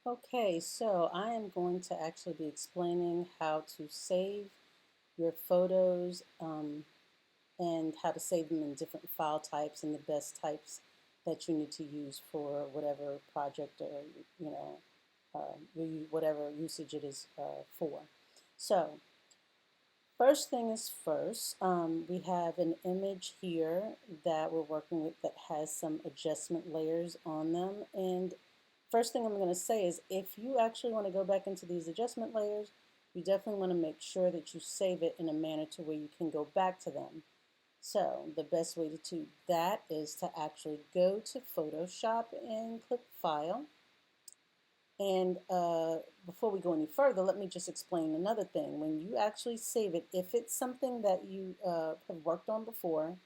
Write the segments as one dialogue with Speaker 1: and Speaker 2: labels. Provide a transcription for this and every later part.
Speaker 1: Okay, so I am going to actually be explaining how to save your photos and how to save them in different file types and the best types that you need to use for whatever project or you know whatever usage it is for. So first thing is first, we have an image here that we're working with that has some adjustment layers on them. And first thing I'm going to say is if you actually want to go back into these adjustment layers, you definitely want to make sure that you save it in a manner to where you can go back to them. So the best way to do that is to actually go to Photoshop and click File. And before we go any further, let me just explain another thing. When you actually save it, if it's something that you have worked on before,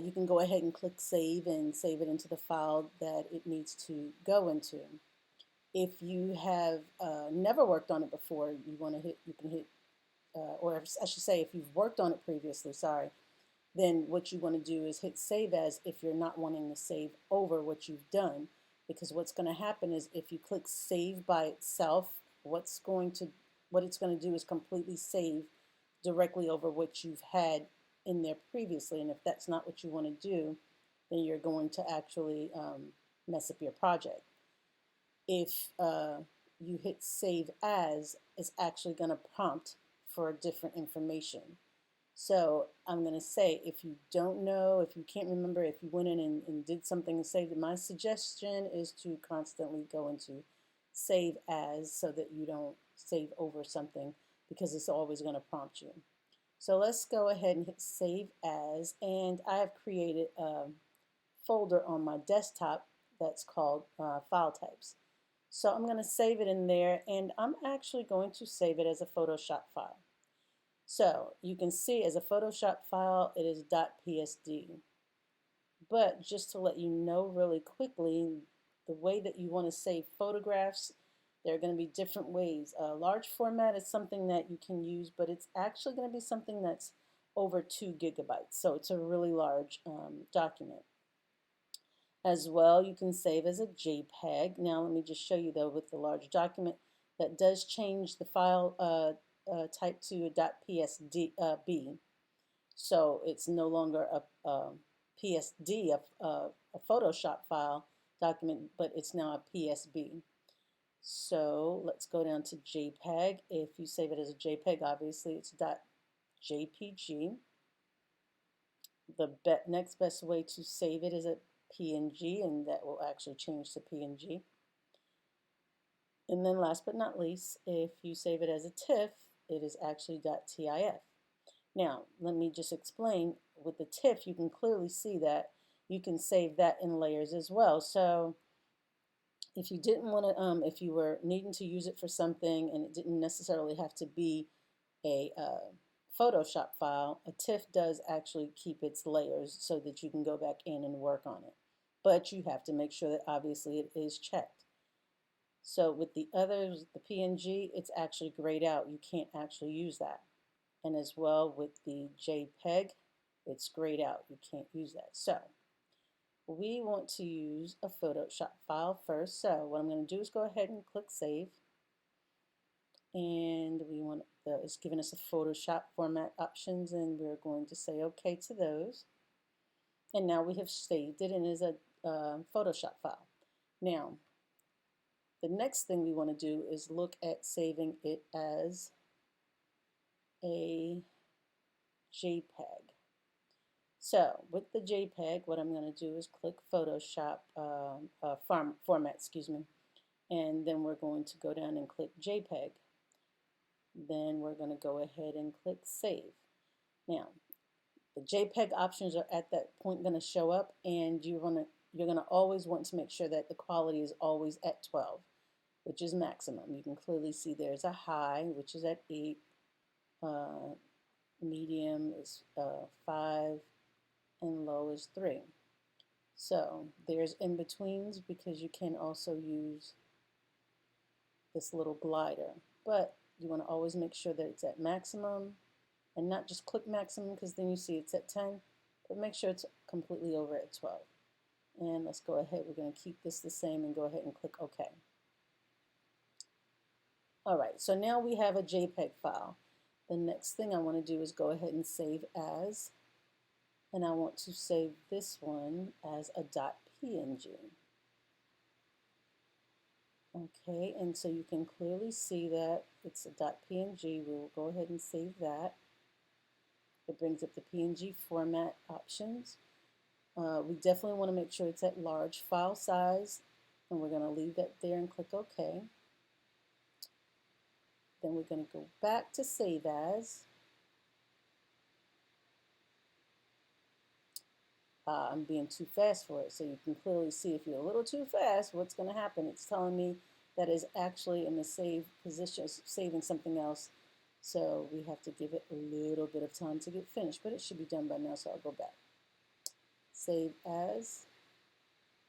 Speaker 1: you can go ahead and click Save and save it into the file that it needs to go into. If you have never worked on it before, you can hit, or I should say, if you've worked on it previously, sorry, then what you want to do is hit Save As if you're not wanting to save over what you've done. Because what's going to happen is if you click Save by itself, what it's going to do is completely save directly over what you've had in there previously. And if that's not what you want to do, then you're going to actually mess up your project. If you hit Save As, it's actually going to prompt for different information. So I'm going to say, if you don't know, if you can't remember, if you went in and did something and saved it, my suggestion is to constantly go into Save As so that you don't save over something because it's always going to prompt you. So let's go ahead and hit Save As, and I have created a folder on my desktop that's called File Types. So I'm going to save it in there, and I'm actually going to save it as a Photoshop file. So you can see as a Photoshop file, it is .psd. But just to let you know really quickly, the way that you want to save photographs, there are going to be different ways. Large format is something that you can use, but it's actually going to be something that's over 2 gigabytes. So it's a really large document. As well, you can save as a JPEG. Now let me just show you though with the large document that does change the file type to a .psd. So it's no longer a PSD, a Photoshop file document, but it's now a PSB. So let's go down to JPEG. If you save it as a JPEG, obviously it's .jpg. The next best way to save it is a PNG, and that will actually change to PNG. And then last but not least, if you save it as a TIFF, it is actually .tif. Now, let me just explain. With the TIFF, you can clearly see that you can save that in layers as well. So if you didn't want to, if you were needing to use it for something and it didn't necessarily have to be a Photoshop file, a TIFF does actually keep its layers so that you can go back in and work on it. But you have to make sure that obviously it is checked. So with the others, the PNG, it's actually grayed out. You can't actually use that. And as well with the JPEG, it's grayed out. You can't use that. So we want to use a Photoshop file first. So what I'm going to do is go ahead and click Save. And it's giving us a Photoshop format options, and we're going to say OK to those. And now we have saved it and it is a Photoshop file. Now, the next thing we want to do is look at saving it as a JPEG. So with the JPEG, what I'm going to do is click Photoshop format, excuse me, and then we're going to go down and click JPEG. Then we're going to go ahead and click Save. Now, the JPEG options are at that point going to show up, and you're going to always want to make sure that the quality is always at 12, which is maximum. You can clearly see there's a high, which is at 8, medium is 5, and low is 3. So there's in-betweens because you can also use this little glider, but you want to always make sure that it's at maximum and not just click maximum because then you see it's at 10, but make sure it's completely over at 12. And let's go ahead, we're going to keep this the same and go ahead and click OK. All right, so now we have a JPEG file. The next thing I want to do is go ahead and save as, and I want to save this one as a .png. Okay, and so you can clearly see that it's a .png. We'll go ahead and save that. It brings up the PNG format options. We definitely want to make sure it's at large file size, and we're going to leave that there and click OK. Then we're going to go back to Save As. I'm being too fast for it, so you can clearly see if you're a little too fast, what's going to happen. It's telling me that is actually in the save position, saving something else. So we have to give it a little bit of time to get finished, but it should be done by now, so I'll go back. Save As,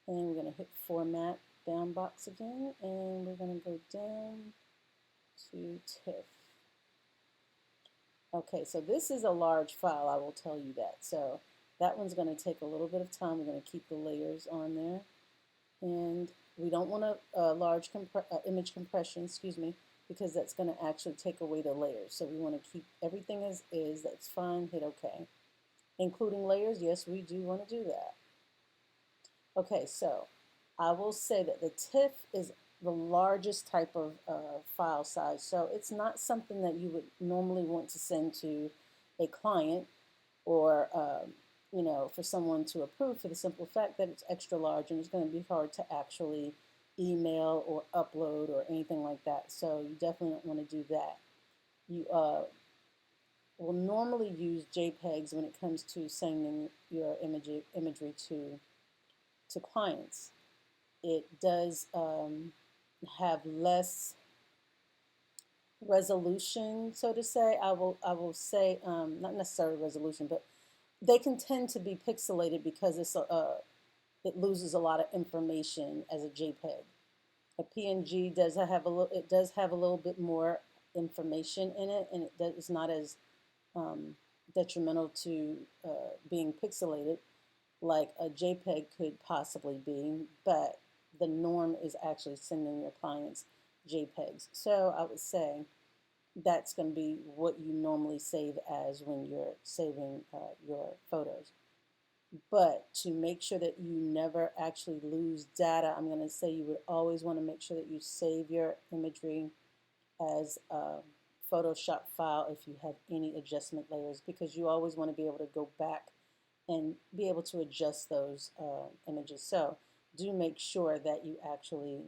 Speaker 1: and we're going to hit Format down box again, and we're going to go down to TIFF. Okay, so this is a large file, I will tell you that. So that one's going to take a little bit of time. We're going to keep the layers on there. And we don't want a large image compression, excuse me, because that's going to actually take away the layers. So we want to keep everything as is. That's fine. Hit OK. Including layers, yes, we do want to do that. Okay, so I will say that the TIFF is the largest type of file size. So it's not something that you would normally want to send to a client or you know, for someone to approve, for the simple fact that it's extra large and it's going to be hard to actually email or upload or anything like that. So you definitely don't want to do that. You will normally use JPEGs when it comes to sending your imagery to clients. It does have less resolution, so to say. I will say not necessarily resolution, but they can tend to be pixelated because it loses a lot of information as a JPEG. A PNG does have a little bit more information in it, and it's not as detrimental to being pixelated like a JPEG could possibly be, but the norm is actually sending your clients JPEGs. So I would say that's going to be what you normally save as when you're saving your photos. But to make sure that you never actually lose data, I'm going to say you would always want to make sure that you save your imagery as a Photoshop file if you have any adjustment layers, because you always want to be able to go back and be able to adjust those images. So do make sure that you actually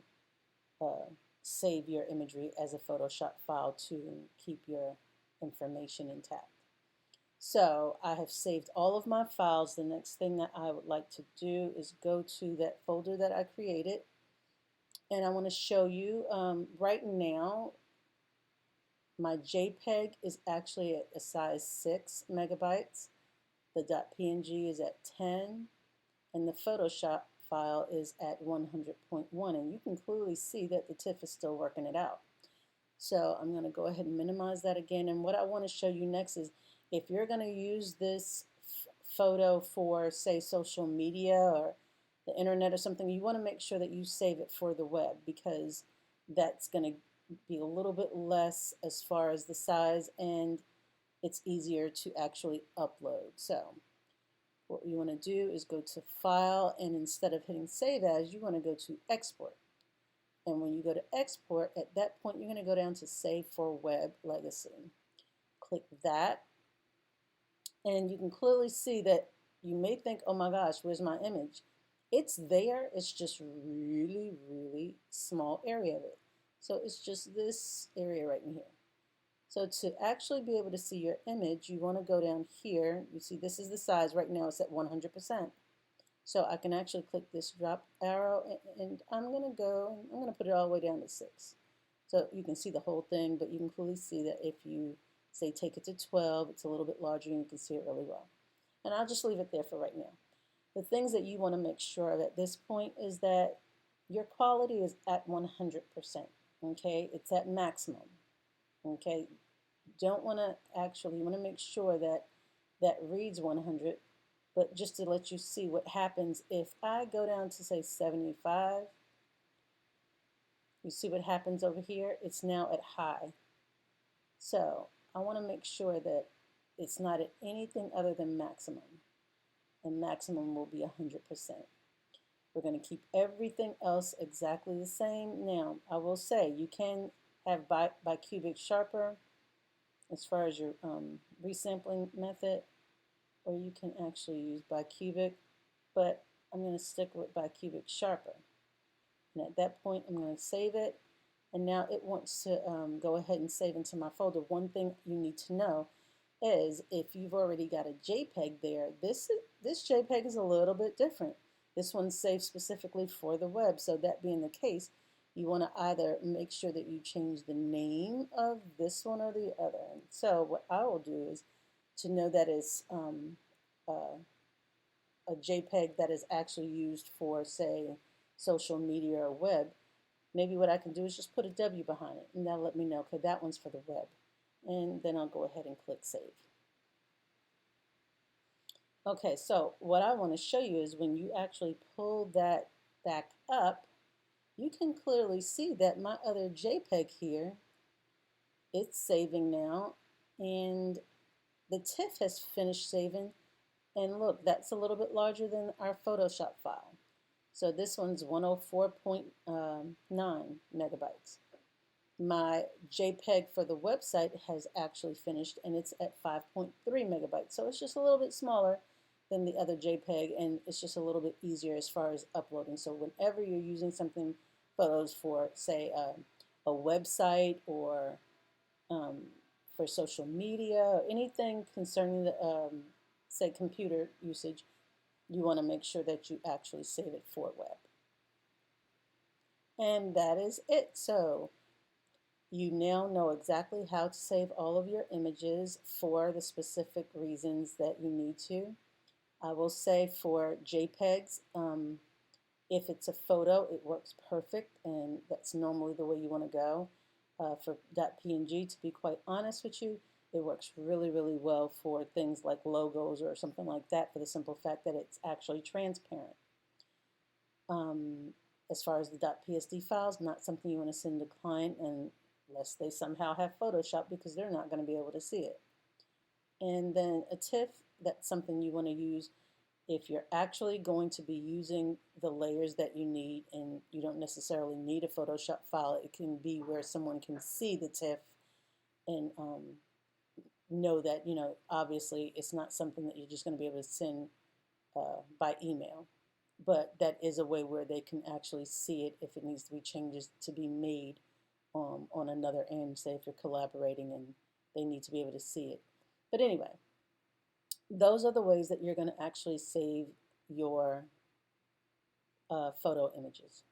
Speaker 1: save your imagery as a Photoshop file to keep your information intact. So I have saved all of my files. The next thing that I would like to do is go to that folder that I created. And I want to show you right now, my JPEG is actually at a size 6 megabytes. The .png is at 10. And the Photoshop file is at 100.1. And you can clearly see that the TIFF is still working it out. So I'm going to go ahead and minimize that again. And what I want to show you next is if you're going to use this photo for, say, social media or the internet or something, you want to make sure that you save it for the web, because that's going to be a little bit less as far as the size, and it's easier to actually upload. So what you want to do is go to File, and instead of hitting Save As, you want to go to Export. And when you go to Export, at that point, you're going to go down to Save for Web Legacy. Click that, and you can clearly see that you may think, oh my gosh, where's my image? It's there, it's just really, really small area of it. So it's just this area right in here. So to actually be able to see your image, you want to go down here. You see this is the size. Right now it's at 100%. So I can actually click this drop arrow, and I'm going to put it all the way down to 6. So you can see the whole thing, but you can clearly see that if you say take it to 12, it's a little bit larger and you can see it really well. And I'll just leave it there for right now. The things that you want to make sure of at this point is that your quality is at 100%. Okay, it's at maximum. Okay, you want to make sure that that reads 100. But just to let you see what happens if I go down to say 75, You see what happens over here? It's now at high. So I want to make sure that it's not at anything other than maximum. And maximum will be 100%. We're going to keep everything else exactly the same. Now, I will say you can have bicubic sharper as far as your resampling method, or you can actually use bicubic, but I'm going to stick with bicubic sharper. And at that point, I'm going to save it. And now it wants to go ahead and save into my folder. One thing you need to know is if you've already got a JPEG there, this JPEG is a little bit different. This one's saved specifically for the web. So that being the case, you want to either make sure that you change the name of this one or the other. And so what I will do is to know that it's a JPEG that is actually used for, say, social media or web, maybe what I can do is just put a W behind it, and that'll let me know, okay, that one's for the web. And then I'll go ahead and click Save. Okay, so what I want to show you is when you actually pull that back up, you can clearly see that my other JPEG here, it's saving now, and the TIFF has finished saving. And look, that's a little bit larger than our Photoshop file. So this one's 104.9 megabytes. My JPEG for the website has actually finished, and it's at 5.3 megabytes. So it's just a little bit smaller than the other JPEG, and it's just a little bit easier as far as uploading. So whenever you're using something, photos for, say, a website or for social media or anything concerning the, say, computer usage, you want to make sure that you actually save it for web. And that is it. So you now know exactly how to save all of your images for the specific reasons that you need to. I will say for JPEGs, if it's a photo, it works perfect, and that's normally the way you want to go. For .png, to be quite honest with you, it works really, really well for things like logos or something like that, for the simple fact that it's actually transparent. As far as the .psd files, not something you want to send to a client unless they somehow have Photoshop, because they're not going to be able to see it. And then a TIFF, that's something you want to use if you're actually going to be using the layers that you need, and you don't necessarily need a Photoshop file. It can be where someone can see the TIFF and know that, obviously it's not something that you're just going to be able to send by email. But that is a way where they can actually see it if it needs to be changes to be made on another end, say if you're collaborating and they need to be able to see it. But anyway, those are the ways that you're going to actually save your photo images.